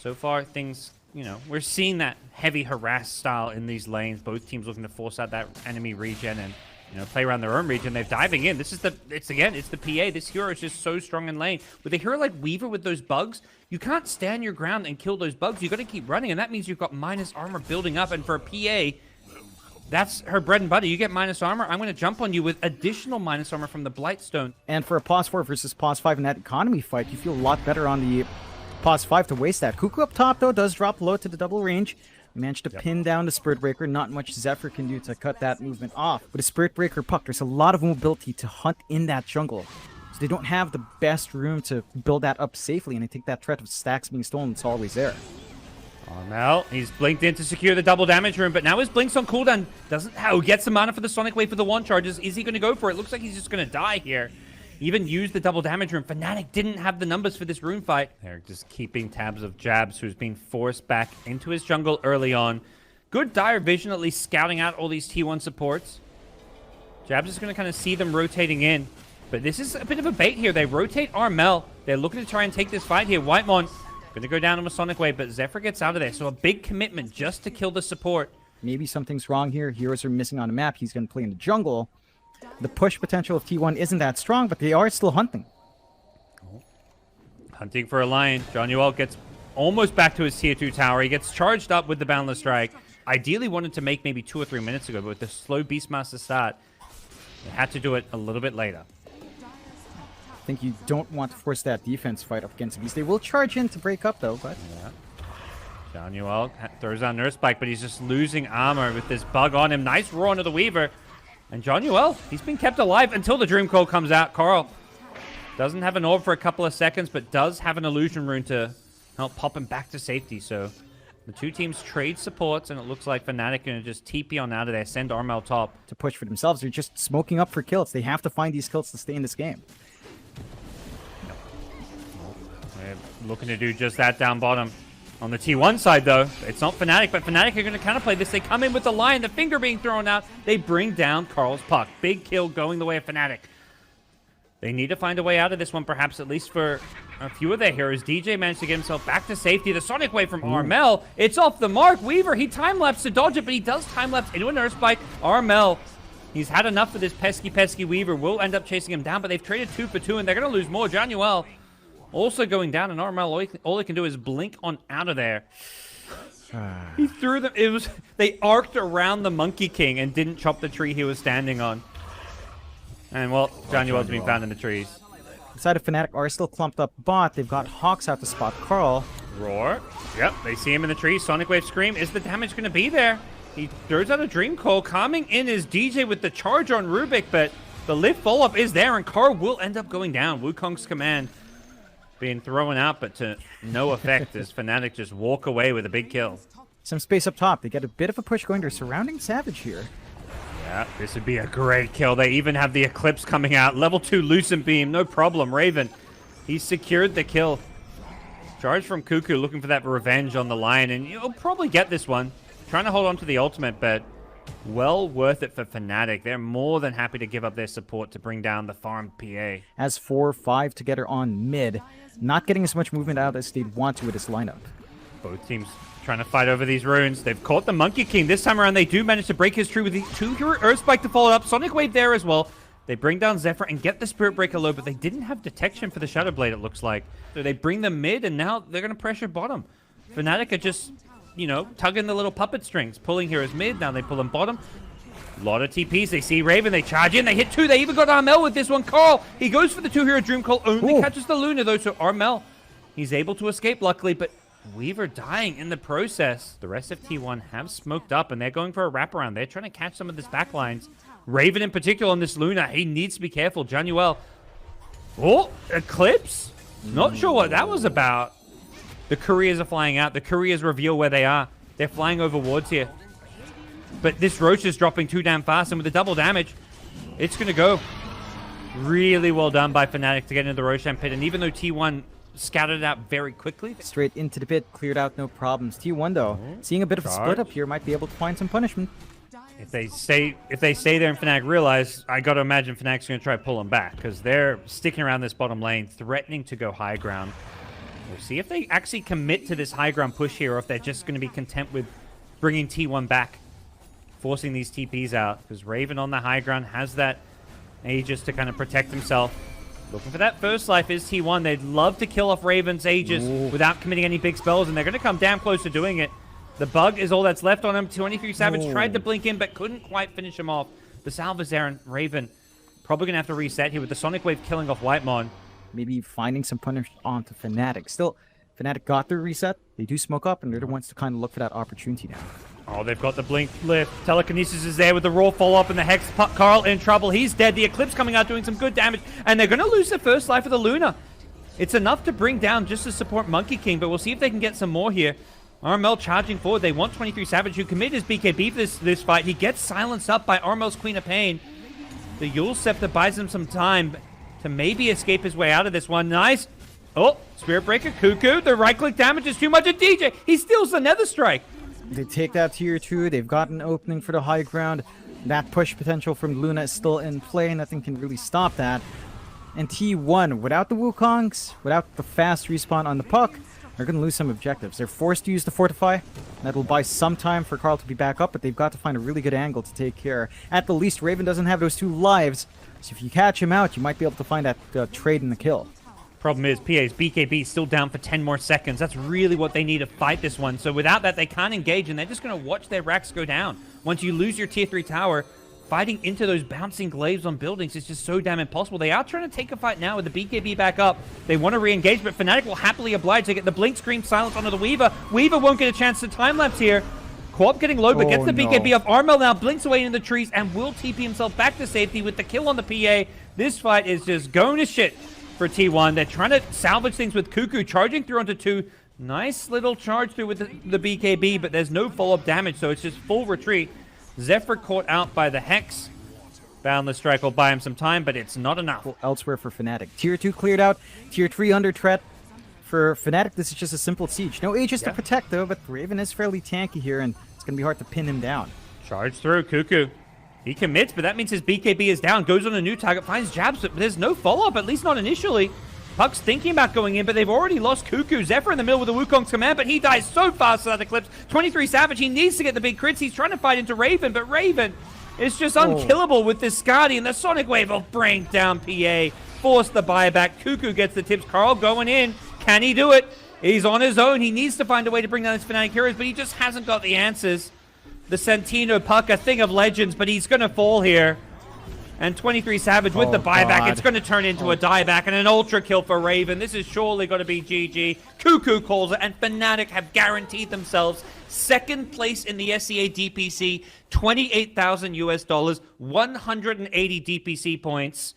So far, things, you know, we're seeing that heavy harass style in these lanes. Both teams looking to force out that enemy regen and, you know, play around their own region. They're diving in. This is it's the PA. This hero is just so strong in lane. With a hero like Weaver with those bugs, you can't stand your ground and kill those bugs. You got to keep running, and that means you've got minus armor building up. And for a PA, that's her bread and butter. You get minus armor, I'm going to jump on you with additional minus armor from the Blightstone. And for a Pos 4 versus Pos 5 in that economy fight, you feel a lot better on the Pos 5 to waste that. Cuckoo up top, though, does drop low to the double range. Managed to pin down the Spirit Breaker. Not much Zephyr can do to cut that movement off. With a Spirit Breaker puck, there's a lot of mobility to hunt in that jungle. So they don't have the best room to build that up safely, and I think that threat of stacks being stolen is always there. Armel, he's blinked in to secure the double damage room, but now his blink's on cooldown. Gets the mana for the Sonic Wave for the one charges. Is he going to go for it? Looks like he's just going to die here. Even used the double damage room. FNATIC didn't have the numbers for this rune fight. They're just keeping tabs of Jabs, who's being forced back into his jungle early on. Good dire vision, at least scouting out all these T1 supports. Jabs is going to kind of see them rotating in. But this is a bit of a bait here. They rotate Armel. They're looking to try and take this fight here. Whitemon going to go down on a Sonic Wave, but Zephyr gets out of there. So a big commitment just to kill the support. Maybe something's wrong here. Heroes are missing on the map. He's going to play in the jungle. The push potential of T1 isn't that strong, but they are still hunting. Hunting for a lion. John Yuel gets almost back to his tier 2 tower. He gets charged up with the Boundless Strike. Ideally wanted to make maybe 2 or 3 minutes ago, but with the slow Beastmaster start, they had to do it a little bit later. I think you don't want to force that defense fight up against the Beast. They will charge in to break up, though, but... Yeah. John Yuel throws on Nurse Spike, but he's just losing armor with this bug on him. Nice roar into the Weaver. And John Yuel, he's been kept alive until the Dream Coil comes out. Carl doesn't have an orb for a couple of seconds, but does have an illusion rune to help pop him back to safety. So the two teams trade supports, and it looks like FNATIC going to just TP on out of there, send Armel top. To push for themselves, they're just smoking up for kills. They have to find these kills to stay in this game. They're looking to do just that down bottom. On the T1 side, though, it's not FNATIC, but FNATIC are going to counterplay this. They come in with the lion, the finger being thrown out. They bring down Carl's puck. Big kill going the way of FNATIC. They need to find a way out of this one, perhaps at least for a few of their heroes. DJ managed to get himself back to safety. The Sonic Wave from Armel. It's off the mark. Weaver, he time-lapsed to dodge it, but he does time-lapse into a Nurse Spike. Armel, he's had enough of this pesky Weaver. Will end up chasing him down, but they've traded 2 for 2, and they're going to lose more. John Yuel also going down, and Armel, all he can do is blink on out of there. He threw them. They arced around the Monkey King and didn't chop the tree he was standing on. And, well, John Yuel's being found in the trees. The side of FNATIC are still clumped up bot. They've got Hawks out to spot Carl. Roar. Yep, they see him in the trees. Sonic Wave Scream. Is the damage going to be there? He throws out a Dream Coil. Coming in is DJ with the charge on Rubik, but the lift follow-up is there, and Carl will end up going down. Wukong's command being thrown out, but to no effect as FNATIC just walk away with a big kill. Some space up top. They get a bit of a push going. They're surrounding Savage here. Yeah, this would be a great kill. They even have the Eclipse coming out. Level 2 Lucent Beam, no problem. Raven, he secured the kill. Charge from Cuckoo, looking for that revenge on the Lion, and you'll probably get this one. Trying to hold on to the ultimate, but well worth it for FNATIC. They're more than happy to give up their support to bring down the farm PA. As 4-5 together on mid, not getting as much movement out as they'd want to with this lineup. Both teams trying to fight over these runes. They've caught the Monkey King. This time around, they do manage to break his tree with the 2 Earth Spike to follow up. Sonic Wave there as well. They bring down Zephyr and get the Spirit Breaker low, but they didn't have detection for the Shadow Blade, it looks like. So they bring them mid, and now they're going to pressure bottom. FNATIC are just, you know, tugging the little puppet strings, pulling heroes mid. Now they pull them bottom. A lot of TPs. They see Raven. They charge in. They hit 2. They even got Armel with this one. Carl, he goes for the 2-hero Dream Coil. Only catches the Luna, though, so Armel, he's able to escape, luckily, but Weaver dying in the process. The rest of T1 have smoked up, and they're going for a wraparound. They're trying to catch some of this backlines. Raven in particular on this Luna. He needs to be careful. John Yuel. Oh, Eclipse? Not sure what that was about. The couriers are flying out. The couriers reveal where they are. They're flying over wards here. But this Roach is dropping too damn fast, and with the double damage, it's going to go. Really well done by FNATIC to get into the Roshan pit, and even though T1 scouted it out very quickly. Straight into the pit, cleared out, no problems. T1, though, seeing a bit of a split up here, might be able to find some punishment. If they stay there and FNATIC realize, I got to imagine FNATIC's going to try to pull them back, because they're sticking around this bottom lane, threatening to go high ground. We'll see if they actually commit to this high ground push here, or if they're just going to be content with bringing T1 back, forcing these TPs out, because Raven on the high ground has that Aegis to kind of protect himself. Looking for that first life is T1. They'd love to kill off Raven's Aegis without committing any big spells, and they're going to come damn close to doing it. The bug is all that's left on him. 23 Savage tried to blink in, but couldn't quite finish him off. The salve is there, and Raven probably going to have to reset here with the Sonic Wave killing off Whitemon. Maybe finding some punish onto FNATIC. Still, FNATIC got their reset. They do smoke up, and they're the ones to kind of look for that opportunity now. Oh, they've got the blink lift. Telekinesis is there with the raw follow-up and the Hex. Carl in trouble. He's dead. The Eclipse coming out doing some good damage, and they're going to lose the first life of the Luna. It's enough to bring down just to support Monkey King, but we'll see if they can get some more here. RML charging forward. They want 23 Savage, who committed his BKB for this fight. He gets silenced up by RML's Queen of Pain. The Yule Scepter buys him some time to maybe escape his way out of this one. Nice. Oh, Spirit Breaker, Cuckoo. The right-click damage is too much at DJ. He steals the Nether Strike. They take that tier 2. They've got an opening for the high ground. That push potential from Luna is still in play. Nothing can really stop that. And T1, without the Wukongs, without the fast respawn on the puck, they're going to lose some objectives. They're forced to use the Fortify. That will buy some time for Carl to be back up, but they've got to find a really good angle to take care. At the least, Raven doesn't have those 2 lives, so if you catch him out, you might be able to find that trade in the kill. Problem is, PA's BKB is still down for 10 more seconds. That's really what they need to fight this one. So without that, they can't engage, and they're just going to watch their racks go down. Once you lose your tier 3 tower, fighting into those bouncing glaives on buildings is just so damn impossible. They are trying to take a fight now with the BKB back up. They want to re-engage, but FNATIC will happily oblige. They get the Blink Scream silence onto the Weaver. Weaver won't get a chance to time-lapse here. Co-op getting low, but gets the BKB off. Armel now blinks away in the trees and will TP himself back to safety with the kill on the PA. This fight is just going to shit for T1. They're trying to salvage things with Cuckoo, charging through onto 2. Nice little charge through with the BKB, but there's no follow-up damage, so it's just full retreat. Zephyr caught out by the Hex. Boundless Strike will buy him some time, but it's not enough. Elsewhere for FNATIC. Tier 2 cleared out. Tier 3 under threat. For FNATIC, this is just a simple siege. No Aegis to protect, though, but Raven is fairly tanky here, and it's going to be hard to pin him down. Charge through, Cuckoo. He commits, but that means his BKB is down. Goes on a new target, finds jabs, but there's no follow-up, at least not initially. Puck's thinking about going in, but they've already lost Cuckoo. Zephyr in the middle with the Wukong's command, but he dies so fast to that Eclipse. 23 Savage, he needs to get the big crits. He's trying to fight into Raven, but Raven is just unkillable with this Guardian. The Sonic Wave will bring down PA. Force the buyback. Cuckoo gets the tips. Carl going in. Can he do it? He's on his own. He needs to find a way to bring down his FNATIC heroes, but he just hasn't got the answers. The Santino Puck, a thing of legends, but he's going to fall here. And 23 Savage with the buyback. It's going to turn into a dieback and an ultra kill for Raven. This is surely going to be GG. Cuckoo calls it, and FNATIC have guaranteed themselves second place in the SEA DPC, $28,000 US, 180 DPC points.